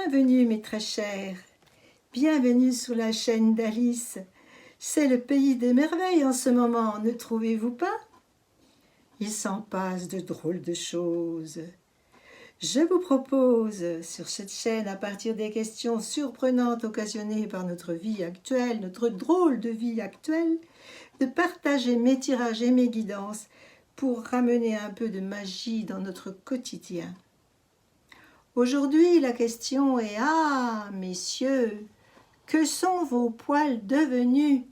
Bienvenue mes très chers, bienvenue sur la chaîne d'Alice. C'est le pays des merveilles en ce moment, ne trouvez-vous pas? Il s'en passe de drôles de choses. Je vous propose sur cette chaîne, à partir des questions surprenantes occasionnées par notre vie actuelle, notre drôle de vie actuelle, de partager mes tirages et mes guidances pour ramener un peu de magie dans notre quotidien. Aujourd'hui, la question est « Ah, messieurs, que sont vos poils devenus ?»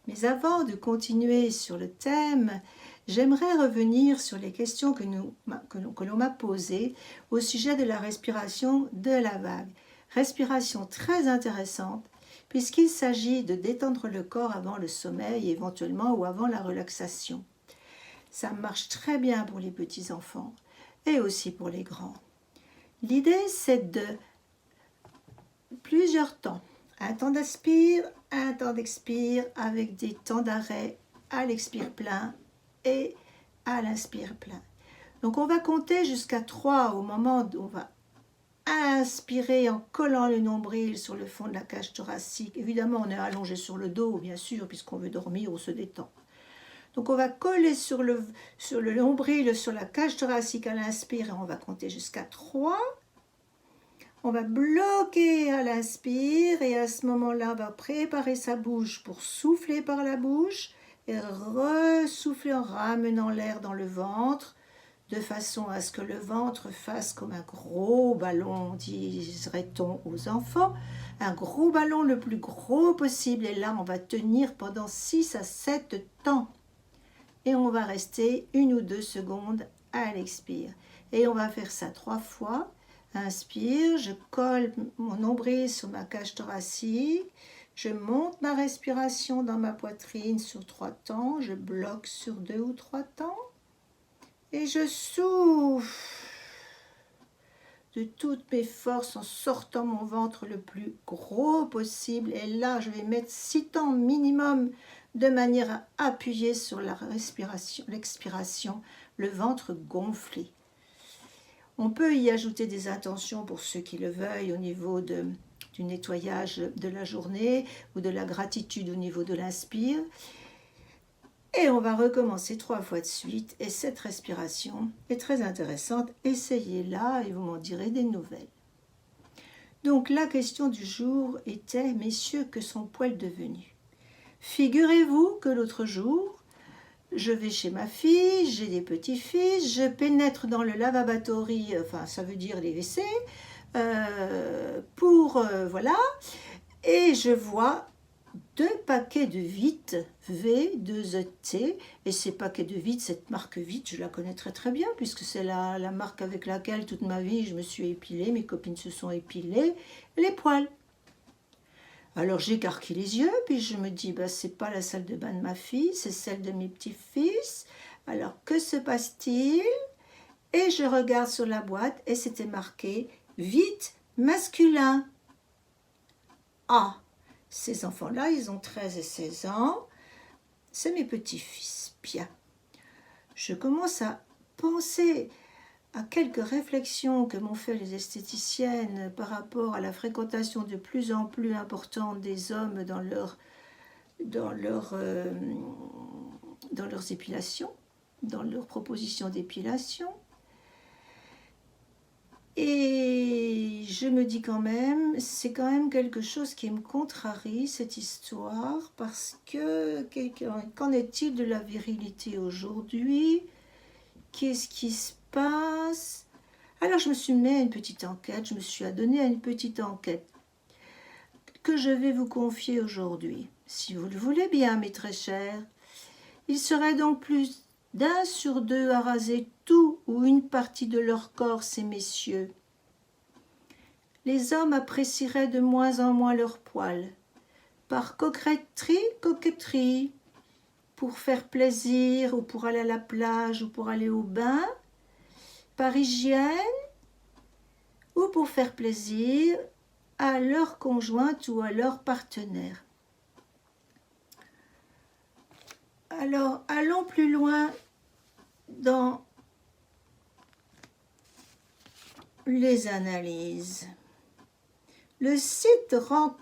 Mais avant de continuer sur le thème, j'aimerais revenir sur les questions que l'on m'a posées au sujet de la respiration de la vague. Respiration très intéressante, puisqu'il s'agit de détendre le corps avant le sommeil, éventuellement, ou avant la relaxation. Ça marche très bien pour les petits-enfants et aussi pour les grands. L'idée, c'est de plusieurs temps. Un temps d'inspire, un temps d'expire, avec des temps d'arrêt à l'expire plein et à l'inspire plein. Donc on va compter jusqu'à 3 au moment où on va inspirer en collant le nombril sur le fond de la cage thoracique. Évidemment, on est allongé sur le dos, bien sûr, puisqu'on veut dormir ou se détend. Donc on va coller sur le nombril, sur la cage thoracique à l'inspire et on va compter jusqu'à 3. On va bloquer à l'inspire et à ce moment-là, on va préparer sa bouche pour souffler par la bouche et ressouffler en ramenant l'air dans le ventre de façon à ce que le ventre fasse comme un gros ballon, dirait-on aux enfants, un gros ballon le plus gros possible. Et là, on va tenir pendant 6 à 7 temps. Et on va rester 1 ou 2 secondes à l'expire. Et on va faire ça 3 fois. Inspire, je colle mon nombril sur ma cage thoracique, je monte ma respiration dans ma poitrine sur 3 temps, je bloque sur 2 ou 3 temps et je souffle de toutes mes forces en sortant mon ventre le plus gros possible. Et là, je vais mettre 6 temps minimum de manière à appuyer sur la respiration, l'expiration, le ventre gonflé. On peut y ajouter des intentions pour ceux qui le veuillent au niveau du nettoyage de la journée ou de la gratitude au niveau de l'inspire. Et on va recommencer 3 fois de suite. Et cette respiration est très intéressante. Essayez-la et vous m'en direz des nouvelles. Donc la question du jour était « Messieurs, que sont poils devenus ?» Figurez-vous que l'autre jour, je vais chez ma fille, j'ai des petits-fils, je pénètre dans le lavatory, enfin ça veut dire les WC, voilà, et je vois 2 paquets de Vite, V2ET, et ces paquets de Vite, cette marque Vite, je la connais très très bien, puisque c'est la marque avec laquelle toute ma vie je me suis épilée, mes copines se sont épilées, les poils. Alors j'écarquille les yeux, puis je me dis, c'est pas la salle de bain de ma fille, c'est celle de mes petits-fils. Alors que se passe-t-il? Et je regarde sur la boîte et c'était marqué Vite masculin. Ah, ces enfants-là, ils ont 13 et 16 ans. C'est mes petits-fils. Bien. Je commence à penser à quelques réflexions que m'ont fait les esthéticiennes par rapport à la fréquentation de plus en plus importante des hommes dans leurs épilations, dans leurs propositions d'épilation. Et je me dis quand même, c'est quand même quelque chose qui me contrarie, cette histoire, parce que qu'en est-il de la virilité aujourd'hui? Qu'est-ce qui se passe? Alors je me suis mis à une petite enquête, je me suis adonnée à une petite enquête que je vais vous confier aujourd'hui. Si vous le voulez bien, mes très chers. Il serait donc plus d'1 sur 2 à raser tout ou une partie de leur corps, ces messieurs. Les hommes apprécieraient de moins en moins leurs poils. Par coquetterie, pour faire plaisir, ou pour aller à la plage, ou pour aller au bain, par hygiène, ou pour faire plaisir à leur conjointe ou à leur partenaire. Alors, allons plus loin dans les analyses. Le site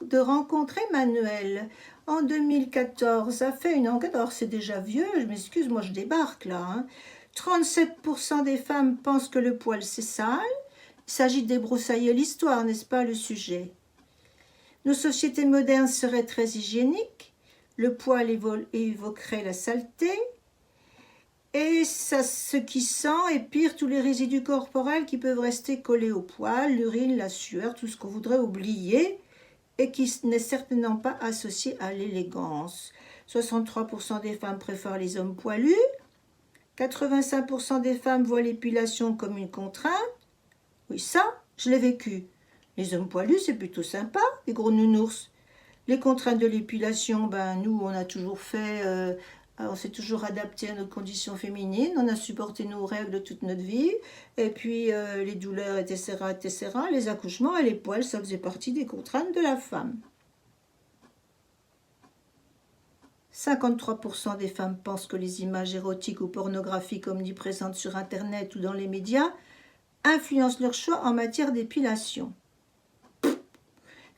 de rencontre Emmanuel en 2014 a fait une enquête, alors c'est déjà vieux, je m'excuse, moi je débarque là, hein. 37% des femmes pensent que le poil c'est sale. Il s'agit de débroussailler l'histoire, n'est-ce pas, le sujet. Nos sociétés modernes seraient très hygiéniques, le poil évoquerait la saleté, et ça, ce qui sent, et pire, tous les résidus corporels qui peuvent rester collés au poil, l'urine, la sueur, tout ce qu'on voudrait oublier, et qui n'est certainement pas associé à l'élégance. 63% des femmes préfèrent les hommes poilus, 85% des femmes voient l'épilation comme une contrainte. Oui, ça, je l'ai vécu. Les hommes poilus, c'est plutôt sympa, les gros nounours. Les contraintes de l'épilation, ben nous, on a toujours fait, on s'est toujours adapté à nos conditions féminines, on a supporté nos règles toute notre vie, et puis les douleurs, etc., etc., les accouchements et les poils, ça faisait partie des contraintes de la femme. 53% des femmes pensent que les images érotiques ou pornographiques omniprésentes sur Internet ou dans les médias influencent leur choix en matière d'épilation.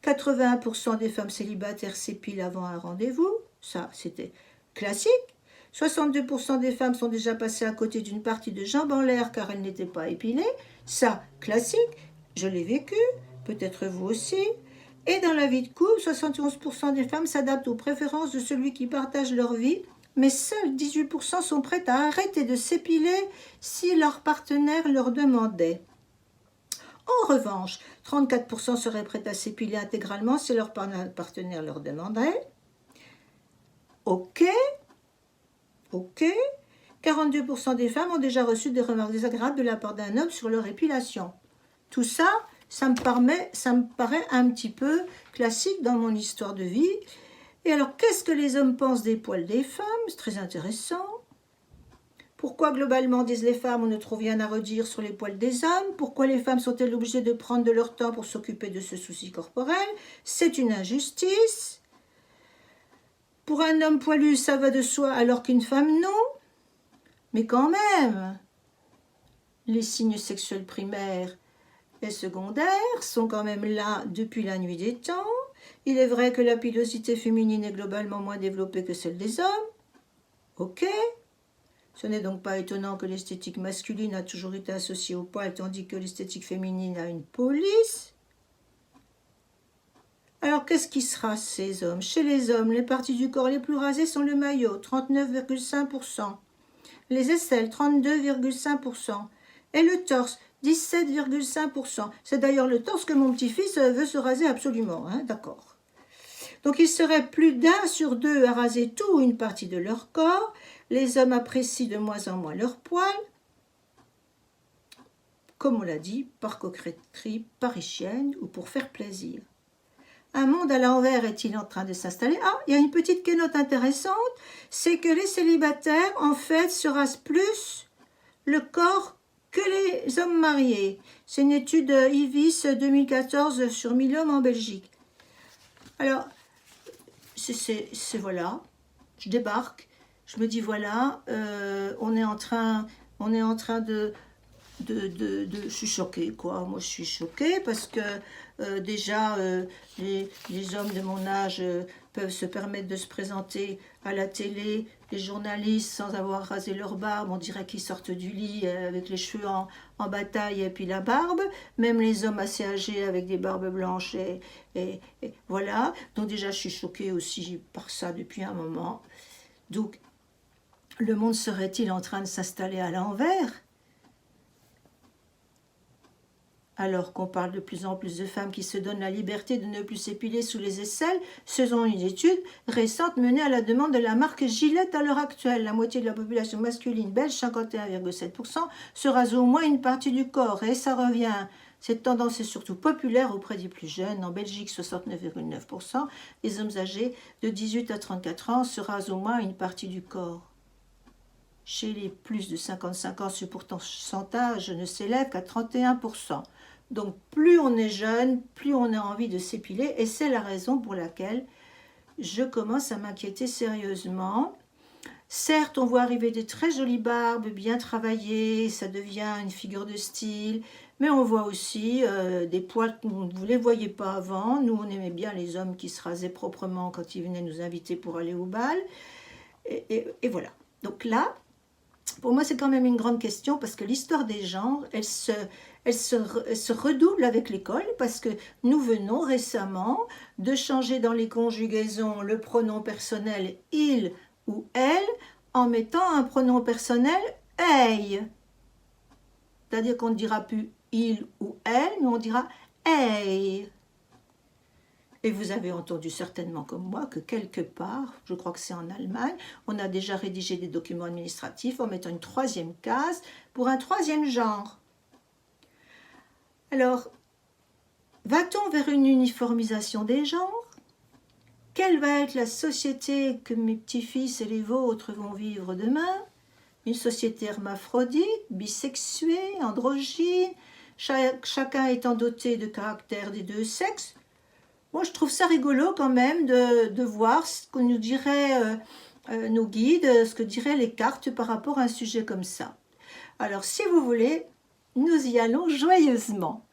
81% des femmes célibataires s'épilent avant un rendez-vous, ça c'était classique. 62% des femmes sont déjà passées à côté d'une partie de jambe en l'air car elles n'étaient pas épilées, ça classique, je l'ai vécu, peut-être vous aussi. Et dans la vie de couple, 71% des femmes s'adaptent aux préférences de celui qui partage leur vie, mais seuls 18% sont prêtes à arrêter de s'épiler si leur partenaire leur demandait. En revanche, 34% seraient prêts à s'épiler intégralement si leur partenaire leur demanderait. Ok. 42% des femmes ont déjà reçu des remarques désagréables de la part d'un homme sur leur épilation. Tout ça, ça me paraît un petit peu classique dans mon histoire de vie. Et alors, qu'est-ce que les hommes pensent des poils des femmes? C'est très intéressant. Pourquoi globalement, disent les femmes, on ne trouve rien à redire sur les poils des hommes? Pourquoi les femmes sont-elles obligées de prendre de leur temps pour s'occuper de ce souci corporel? C'est une injustice. Pour un homme poilu, ça va de soi, alors qu'une femme, non. Mais quand même, les signes sexuels primaires et secondaires sont quand même là depuis la nuit des temps. Il est vrai que la pilosité féminine est globalement moins développée que celle des hommes. Ok. Ce n'est donc pas étonnant que l'esthétique masculine a toujours été associée au poil, tandis que l'esthétique féminine a une police. Alors, qu'est-ce qui se rase ces hommes? Chez les hommes, les parties du corps les plus rasées sont le maillot, 39,5%. Les aisselles, 32,5%. Et le torse, 17,5%. C'est d'ailleurs le torse que mon petit-fils veut se raser absolument, hein, d'accord. Donc, il serait plus d'1 sur 2 à raser tout ou une partie de leur corps. Les hommes apprécient de moins en moins leurs poils, comme on l'a dit, par coquetterie parisienne ou pour faire plaisir. Un monde à l'envers est-il en train de s'installer? Ah, il y a une petite keynote intéressante, c'est que les célibataires, en fait, se rasent plus le corps que les hommes mariés. C'est une étude IVIS 2014 sur 1000 hommes en Belgique. Alors, c'est voilà, je débarque. Je me dis, voilà, on est en train de... Je suis choquée, quoi. Moi, je suis choquée parce que déjà, les hommes de mon âge peuvent se permettre de se présenter à la télé, les journalistes, sans avoir rasé leur barbe. On dirait qu'ils sortent du lit avec les cheveux en bataille et puis la barbe. Même les hommes assez âgés avec des barbes blanches et voilà. Donc déjà, je suis choquée aussi par ça depuis un moment. Donc, le monde serait-il en train de s'installer à l'envers? Alors qu'on parle de plus en plus de femmes qui se donnent la liberté de ne plus s'épiler sous les aisselles, selon une étude récente menée à la demande de la marque Gillette à l'heure actuelle. La moitié de la population masculine belge, 51,7%, se rase au moins une partie du corps. Et ça revient. Cette tendance est surtout populaire auprès des plus jeunes. En Belgique, 69,9%. Les hommes âgés de 18 à 34 ans se rasent au moins une partie du corps. Chez les plus de 55 ans, ce pourcentage ne s'élève qu'à 31%. Donc plus on est jeune, plus on a envie de s'épiler. Et c'est la raison pour laquelle je commence à m'inquiéter sérieusement. Certes, on voit arriver des très jolies barbes, bien travaillées, ça devient une figure de style, mais on voit aussi des poils, vous ne les voyez pas avant. Nous, on aimait bien les hommes qui se rasaient proprement quand ils venaient nous inviter pour aller au bal. Et voilà. Donc là, pour moi, c'est quand même une grande question parce que l'histoire des genres, elle se redouble avec l'école parce que nous venons récemment de changer dans les conjugaisons le pronom personnel il ou elle en mettant un pronom personnel ey. C'est-à-dire qu'on ne dira plus il ou elle, mais on dira ey. Et vous avez entendu certainement comme moi que quelque part, je crois que c'est en Allemagne, on a déjà rédigé des documents administratifs en mettant une troisième case pour un troisième genre. Alors, va-t-on vers une uniformisation des genres? Quelle va être la société que mes petits-fils et les vôtres vont vivre demain? Une société hermaphrodite, bisexuée, androgyne, chacun étant doté de caractères des deux sexes? Moi, je trouve ça rigolo quand même de voir ce que nous diraient nos guides, ce que diraient les cartes par rapport à un sujet comme ça. Alors, si vous voulez, nous y allons joyeusement.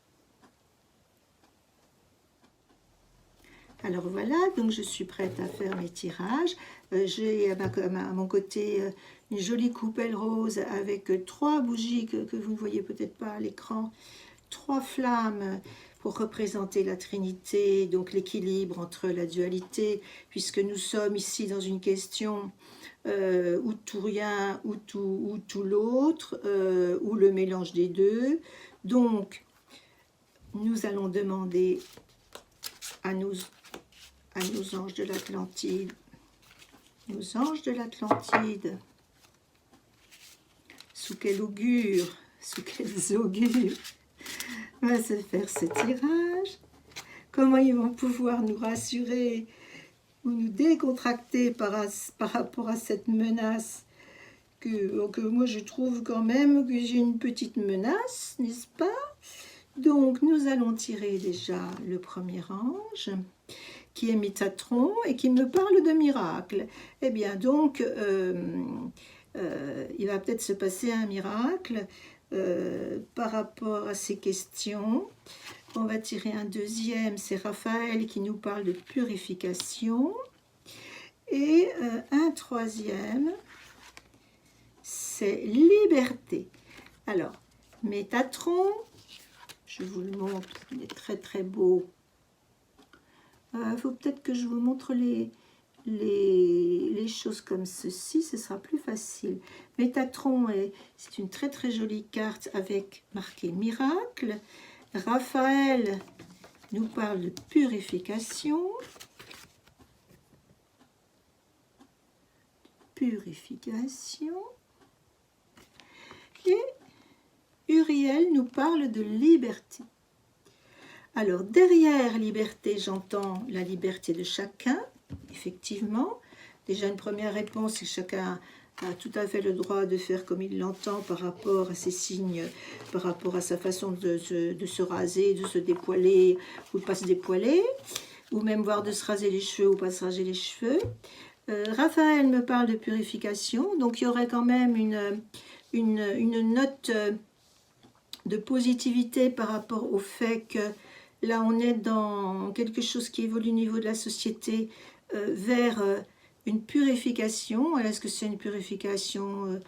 Alors voilà, donc je suis prête à faire mes tirages. J'ai à mon côté une jolie coupelle rose avec 3 bougies que vous ne voyez peut-être pas à l'écran, 3 flammes pour représenter la Trinité, donc l'équilibre entre la dualité, puisque nous sommes ici dans une question ou tout rien, ou tout l'autre, ou le mélange des deux. Donc, nous allons demander à nos anges de l'Atlantide, sous quel augure, sous quels augures va se faire ce tirage, comment ils vont pouvoir nous rassurer ou nous décontracter par rapport à cette menace que moi je trouve quand même que j'ai une petite menace, n'est-ce pas? Donc nous allons tirer déjà le premier ange qui est Métatron et qui me parle de miracle. Eh bien donc il va peut-être se passer un miracle par rapport à ces questions. On va tirer un deuxième, c'est Raphaël qui nous parle de purification. Et un troisième, c'est liberté. Alors, Métatron, je vous le montre, il est très très beau. Il faut peut-être que je vous montre les choses comme ceci, ce sera plus facile. Métatron, c'est une très très jolie carte avec marqué miracle. Raphaël nous parle de purification. Et Uriel nous parle de liberté. Alors derrière liberté, j'entends la liberté de chacun, effectivement. Déjà une première réponse, c'est chacun a tout à fait le droit de faire comme il l'entend par rapport à ses signes, par rapport à sa façon de se raser, de se dépoiler ou de ne pas se dépoiler, ou même voir de se raser les cheveux ou pas se raser les cheveux. Raphaël me parle de purification, donc il y aurait quand même une note de positivité par rapport au fait que là on est dans quelque chose qui évolue au niveau de la société vers une purification. Est-ce que c'est une purification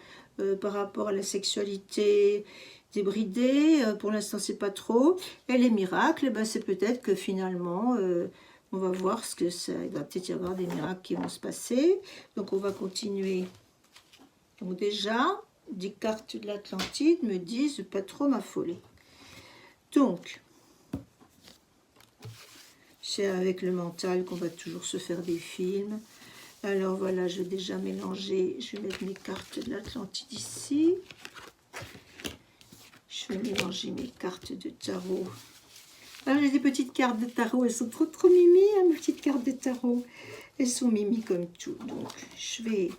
par rapport à la sexualité débridée? Pour l'instant c'est pas trop. Et les miracles, ben, c'est peut-être que finalement on va voir ce que ça. Il va peut-être y avoir des miracles qui vont se passer. Donc on va continuer. Donc déjà, des cartes de l'Atlantide me disent pas trop m'affoler. Donc, c'est avec le mental qu'on va toujours se faire des films. Alors voilà, je vais déjà mélanger. Je vais mettre mes cartes de l'Atlantide ici. Je vais mélanger mes cartes de tarot. Alors j'ai des petites cartes de tarot, elles sont trop mimi, hein, mes petites cartes de tarot. Elles sont mimi comme tout. Donc je vais,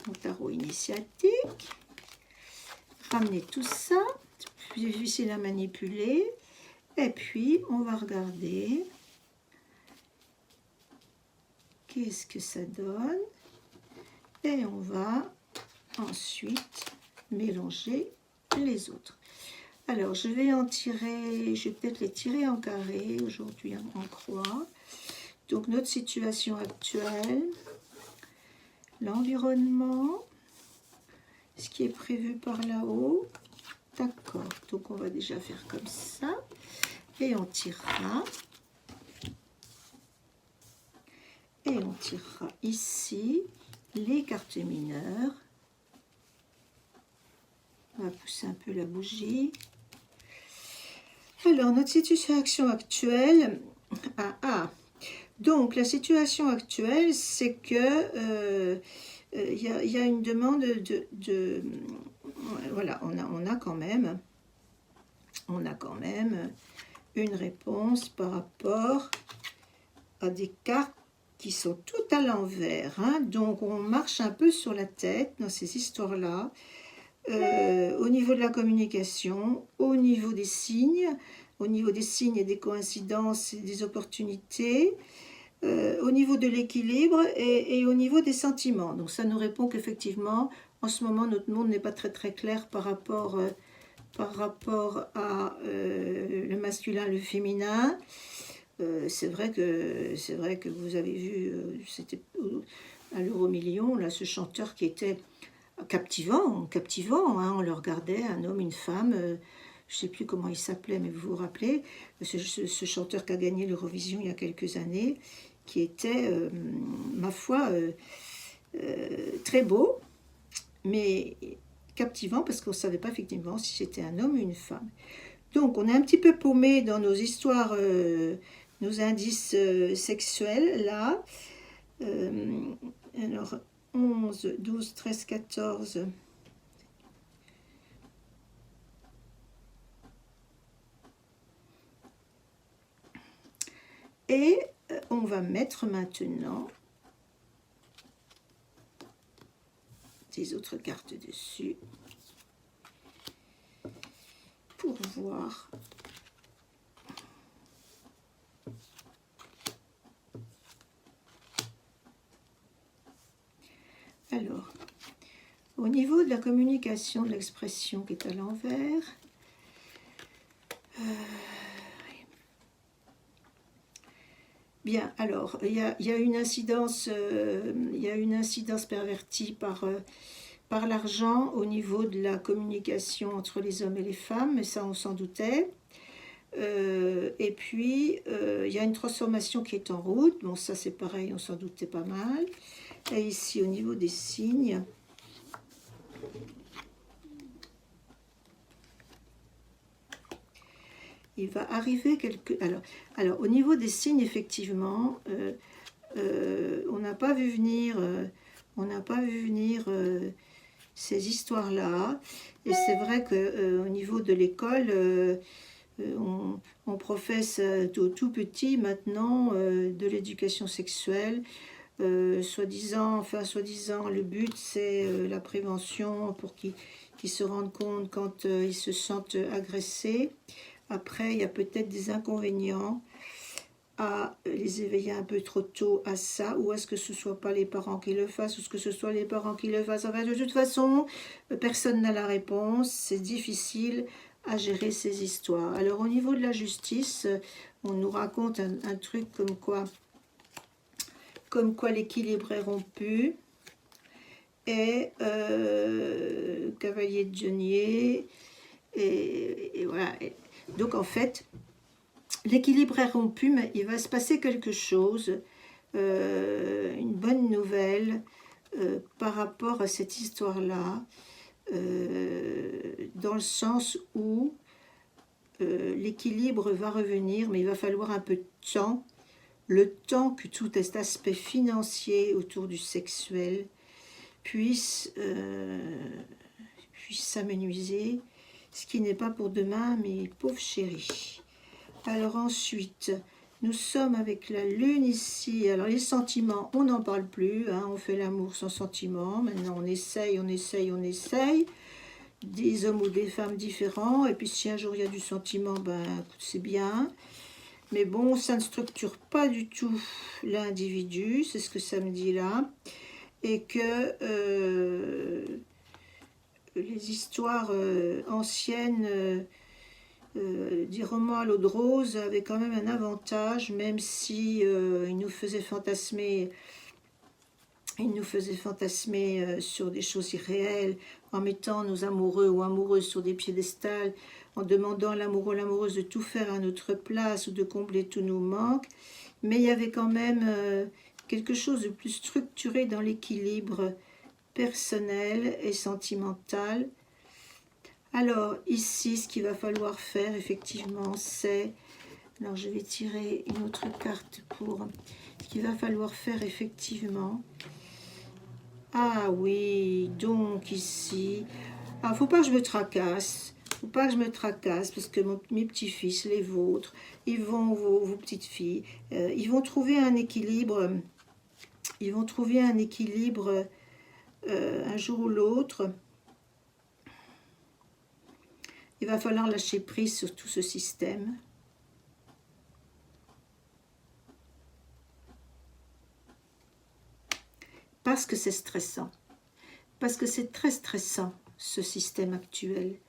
mon tarot initiatique, ramener tout ça. C'est plus difficile à manipuler. Et puis on va regarder qu'est-ce que ça donne. Et on va ensuite mélanger les autres. Alors, je vais en tirer, je vais peut-être les tirer en carré, aujourd'hui en croix. Donc, notre situation actuelle, l'environnement, ce qui est prévu par là-haut. D'accord, donc on va déjà faire comme ça. Et on tirera. Et on tirera ici les quartiers mineurs. On va pousser un peu la bougie. Alors, notre situation actuelle... Donc, la situation actuelle, c'est que y a une demande de voilà, on a quand même une réponse par rapport à des cartes qui sont toutes à l'envers. Hein. Donc, on marche un peu sur la tête dans ces histoires-là. Au niveau de la communication, au niveau des signes et des coïncidences et des opportunités, au niveau de l'équilibre et au niveau des sentiments. Donc ça nous répond qu'effectivement, en ce moment, notre monde n'est pas très très clair par rapport à le masculin, le féminin. C'est vrai que vous avez vu, c'était à l'Euro-Million, là, ce chanteur qui était captivant, hein, on le regardait, un homme, une femme, je ne sais plus comment il s'appelait, mais vous vous rappelez, ce chanteur qui a gagné l'Eurovision il y a quelques années, qui était, ma foi, très beau, mais captivant, parce qu'on ne savait pas effectivement si c'était un homme ou une femme. Donc, on est un petit peu paumé dans nos histoires, nos indices sexuels, là. Alors, 11, 12, 13, 14. Et on va mettre maintenant des autres cartes dessus pour voir. Alors, au niveau de la communication, de l'expression qui est à l'envers, bien, alors, il y a une incidence, pervertie par l'argent au niveau de la communication entre les hommes et les femmes, mais ça on s'en doutait. Et puis, il y a une transformation qui est en route. Bon, ça c'est pareil, on s'en doutait pas mal. Et ici, au niveau des signes, il va arriver quelque... Alors au niveau des signes, effectivement, on n'a pas vu venir... ces histoires-là. Et c'est vrai qu'au niveau de l'école, on professe tout petit maintenant de l'éducation sexuelle. Soi-disant, le but c'est la prévention pour qu'ils se rendent compte quand ils se sentent agressés. Après, il y a peut-être des inconvénients à les éveiller un peu trop tôt à ça, ou est-ce que ce ne soit pas les parents qui le fassent, ou est-ce que ce soit les parents qui le fassent. Enfin, de toute façon, personne n'a la réponse, c'est difficile à gérer ces histoires. Alors, au niveau de la justice, on nous raconte un truc comme quoi l'équilibre est rompu, et cavalier de denier, et voilà. Donc, en fait, l'équilibre est rompu, mais il va se passer quelque chose, une bonne nouvelle par rapport à cette histoire-là, dans le sens où l'équilibre va revenir, mais il va falloir un peu de temps, le temps que tout cet aspect financier autour du sexuel puisse s'amenuiser, ce qui n'est pas pour demain, mais pauvre chérie. Alors ensuite, nous sommes avec la lune ici. Alors les sentiments, on n'en parle plus, hein, on fait l'amour sans sentiment. Maintenant on essaye. Des hommes ou des femmes différents. Et puis si un jour il y a du sentiment, ben c'est bien. Mais bon, ça ne structure pas du tout l'individu, c'est ce que ça me dit là. et que les histoires anciennes des romans à l'eau de rose avaient quand même un avantage, même si ils nous faisaient fantasmer. Il nous faisait fantasmer sur des choses irréelles, en mettant nos amoureux ou amoureuses sur des piédestals, en demandant à l'amoureux ou l'amoureuse de tout faire à notre place ou de combler tous nos manques. Mais il y avait quand même quelque chose de plus structuré dans l'équilibre personnel et sentimental. Alors ici, ce qu'il va falloir faire effectivement, c'est... Alors je vais tirer une autre carte pour... Ce qu'il va falloir faire effectivement... Ah oui, donc ici, faut pas que je me tracasse, faut pas que je me tracasse, parce que mes petits-fils, les vôtres, ils vont, vos petites filles, ils vont trouver un équilibre, un jour ou l'autre. Il va falloir lâcher prise sur tout ce système. Parce que c'est stressant. Parce que c'est très stressant, ce système actuel.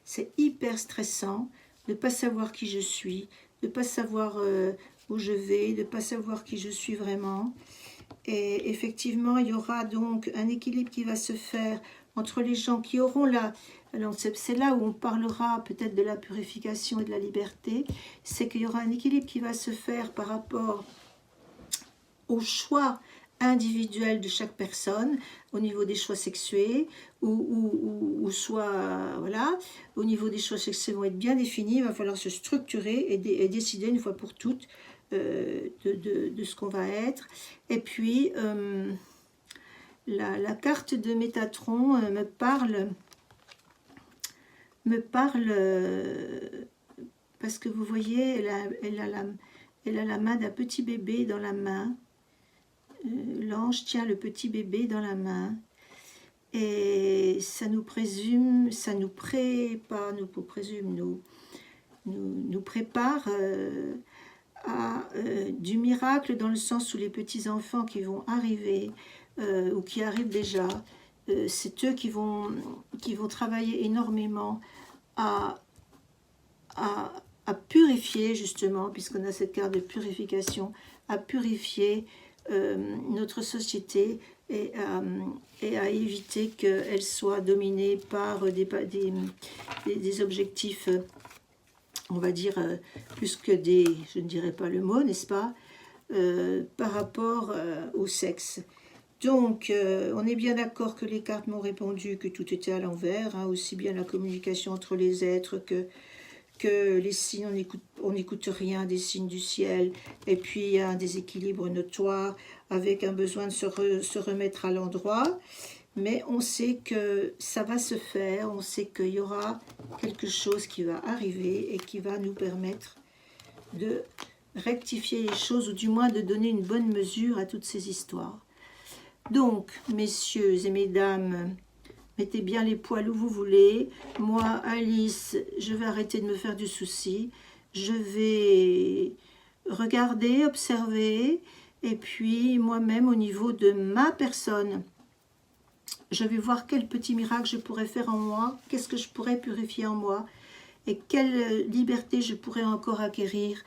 C'est hyper stressant de ne pas savoir qui je suis, de ne pas savoir où je vais, de ne pas savoir qui je suis vraiment. Et effectivement, il y aura donc un équilibre qui va se faire entre les gens qui auront là. Alors c'est là où on parlera peut-être de la purification et de la liberté. C'est qu'il y aura un équilibre qui va se faire par rapport au choix individuel de chaque personne au niveau des choix sexués ou soit voilà, au niveau des choix sexuels vont être bien définis. Il va falloir se structurer et décider une fois pour toutes de ce qu'on va être. Et puis la carte de Métatron me parle parce que vous voyez, elle a la main d'un petit bébé dans la main. L'ange tient le petit bébé dans la main et ça nous présume, ça nous prépare, nous prépare à du miracle, dans le sens où les petits enfants qui vont arriver ou qui arrivent déjà, c'est eux qui vont travailler énormément à purifier, justement, puisqu'on a cette carte de purification, à purifier notre société et à éviter qu'elle soit dominée par des objectifs, on va dire, plus que des, je ne dirais pas le mot, n'est-ce pas, par rapport au sexe. Donc, on est bien d'accord que les cartes m'ont répondu que tout était à l'envers, hein, aussi bien la communication entre les êtres que les signes, on n'écoute rien des signes du ciel, et puis il y a un déséquilibre notoire avec un besoin de se remettre à l'endroit, mais on sait que ça va se faire, on sait qu'il y aura quelque chose qui va arriver et qui va nous permettre de rectifier les choses, ou du moins de donner une bonne mesure à toutes ces histoires. Donc, messieurs et mesdames, mettez bien les poils où vous voulez. Moi, Alice, je vais arrêter de me faire du souci. Je vais regarder, observer. Et puis, moi-même, au niveau de ma personne, je vais voir quel petit miracle je pourrais faire en moi. Qu'est-ce que je pourrais purifier en moi. Et quelle liberté je pourrais encore acquérir.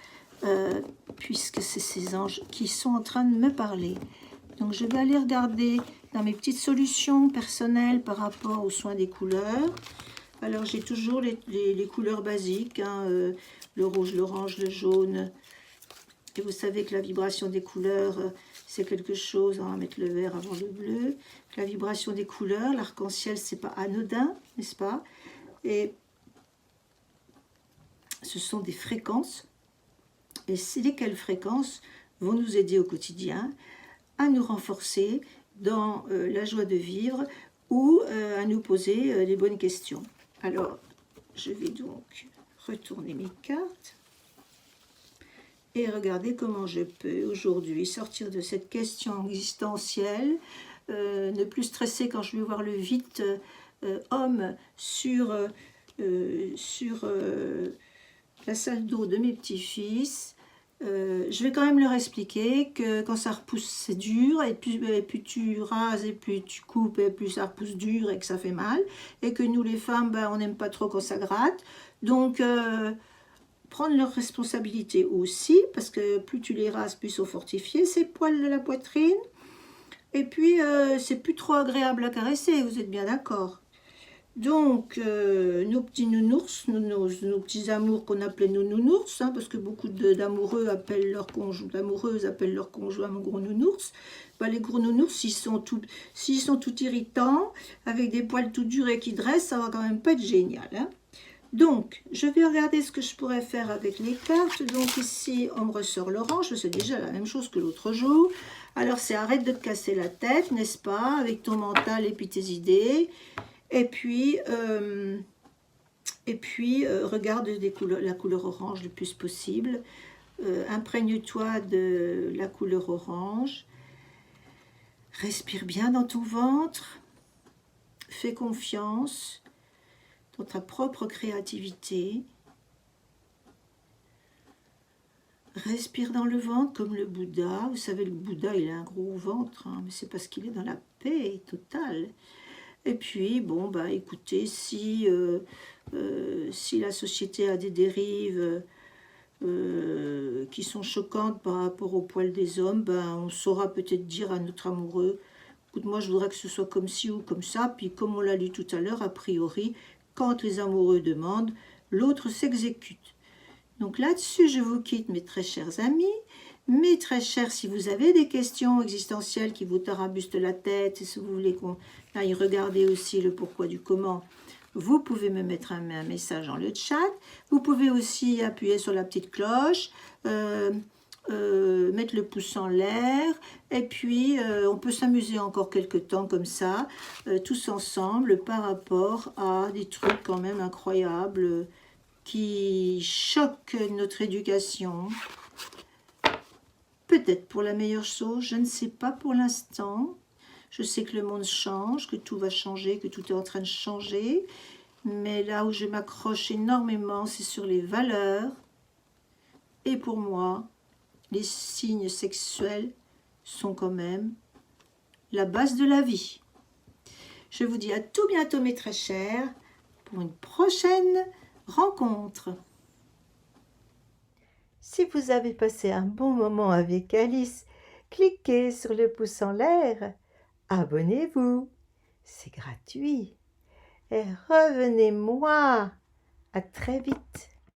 Puisque c'est ces anges qui sont en train de me parler. Donc, je vais aller regarder dans mes petites solutions personnelles par rapport aux soins des couleurs. Alors, j'ai toujours les couleurs basiques, hein, le rouge, l'orange, le jaune. Et vous savez que la vibration des couleurs, c'est quelque chose, on va mettre le vert avant le bleu. La vibration des couleurs, l'arc-en-ciel, c'est pas anodin, n'est-ce pas? Et ce sont des fréquences. Et lesquelles fréquences vont nous aider au quotidien à nous renforcer dans la joie de vivre ou à nous poser les bonnes questions. Alors, je vais donc retourner mes cartes et regarder comment je peux aujourd'hui sortir de cette question existentielle, ne plus stresser quand je vais voir le vide homme sur la salle d'eau de mes petits-fils, je vais quand même leur expliquer que quand ça repousse, c'est dur, et plus tu rases, et plus tu coupes, et plus ça repousse dur, et que ça fait mal, et que nous les femmes, ben, on n'aime pas trop quand ça gratte. Donc, prendre leurs responsabilités aussi, parce que plus tu les rases, plus ils sont fortifiés, ces poils de la poitrine. Et puis, c'est plus trop agréable à caresser, vous êtes bien d'accord? Donc, nos petits nounours, nos petits amours qu'on appelait nos nounours, hein, parce que beaucoup d'amoureux appellent leur conjoint, d'amoureuses appellent leur conjoint mon gros nounours. Ben, les gros nounours, s'ils sont tout irritants, avec des poils tout durs et qui dressent, ça va quand même pas être génial. Hein. Donc, je vais regarder ce que je pourrais faire avec les cartes. Donc ici, on me ressort l'orange, c'est déjà la même chose que l'autre jour. Alors, c'est arrête de te casser la tête, n'est-ce pas, avec ton mental et puis tes idées. Et puis regarde la couleur orange le plus possible. Imprègne-toi de la couleur orange. Respire bien dans ton ventre. Fais confiance dans ta propre créativité. Respire dans le ventre comme le Bouddha. Vous savez, le Bouddha, il a un gros ventre, hein, mais c'est parce qu'il est dans la paix totale. Et puis, bon, bah, écoutez, si la société a des dérives qui sont choquantes par rapport au poil des hommes, ben, on saura peut-être dire à notre amoureux, écoute, moi, je voudrais que ce soit comme ci ou comme ça. Puis, comme on l'a lu tout à l'heure, a priori, quand les amoureux demandent, l'autre s'exécute. Donc là-dessus, je vous quitte, mes très chers amis. Mes très chers, si vous avez des questions existentielles qui vous tarabustent la tête, et si vous voulez qu'on aille regarder aussi le pourquoi du comment, vous pouvez me mettre un message dans le chat. Vous pouvez aussi appuyer sur la petite cloche, mettre le pouce en l'air, et puis on peut s'amuser encore quelques temps comme ça, tous ensemble, par rapport à des trucs quand même incroyables qui choquent notre éducation. Peut-être pour la meilleure chose, je ne sais pas pour l'instant. Je sais que le monde change, que tout va changer, que tout est en train de changer. Mais là où je m'accroche énormément, c'est sur les valeurs. Et pour moi, les signes sexuels sont quand même la base de la vie. Je vous dis à tout bientôt, mes très chers, pour une prochaine rencontre. Si vous avez passé un bon moment avec Alice, cliquez sur le pouce en l'air, abonnez-vous, c'est gratuit. Et revenez-moi. À très vite.